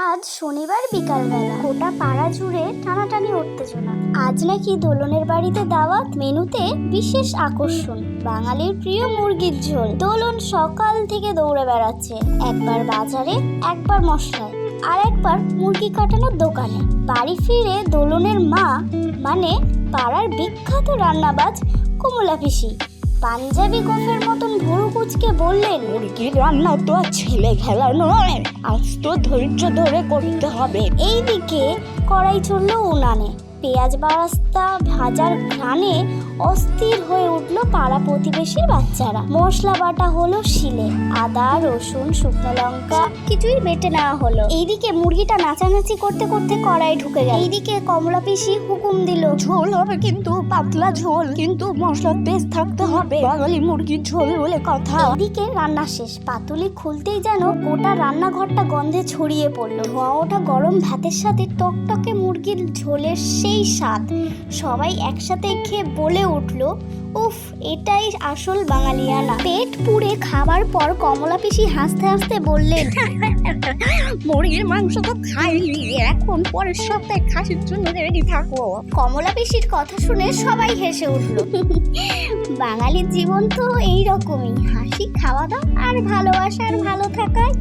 আজ শনিবার বিকালবেলা গোটা পাড়া জুড়ে টানাটানি উত্তেজনা। আজ নাকি দোলনের বাড়িতে দাওয়াত, মেনুতে বিশেষ আকর্ষণ বাঙালির প্রিয় মুরগির ঝোল। দোলন সকাল থেকে দৌড়ে বেড়াচ্ছে, একবার বাজারে, একবার মশলায়, আর একবার মুরগি কাটানোর দোকানে। বাড়ি ফিরে দোলনের মা মানে পাড়ার বিখ্যাত রান্নাবাজ কমলা পিসি পাঞ্জাবি গোফের মতন ভুরু কুচকে বললেন, মুরগির রান্না তো আর ছেলে খেলা নয়, আজ তো ধৈর্য ধরে করতে হবে। এইদিকে কড়াই চলল উনানে, পেঁয়াজ বারাস্তা ভাজার ঘ্রাণে অস্থির হয়ে উঠল পাড়া প্রতিবেশীর বাচ্চারা। মশলা বাটা হলো শিলে, আদা রসুন শুকনো লঙ্কা কিছুই বেটে নেওয়া হলো। এইদিকে মুরগিটা নাচানাচি করতে করতে কড়াই ঢুকে গেল। এইদিকে কমলা পিসি হুকুম দিল, ঝোল হবে কিন্তু পাতলা ঝোল, কিন্তু মশলার টেস্ট থাকতে হবে, বাঙালি মুরগির ঝোল বলে কথা। এদিকে রান্না শেষ, পাতুলি খুলতেই যেন গোটা রান্নাঘরটা গন্ধে ছড়িয়ে পড়ল। ধোঁয়া ওঠা গরম ভাতের সাথে টকটকে মুরগির ঝোলের সেই স্বাদ। সবাই একসাথে খেয়ে বলে উঠল, উফ, এটাই আসল বাঙালিয়ানা। পেট পুড়ে খাবার পর কমলা পিসি হাসতে হাসতে বললেন, মুরগির মাংস তো খাইলি, এখন পরের সপ্তাহে খাসির জন্য রেডি থাকো। কমলা পিসির কথা শুনে সবাই হেসে উঠল। বাঙালির জীবন তো এইরকমই, হাসি, খাওয়া দাওয়া আর ভালোবাসা আর ভালো থাকায়।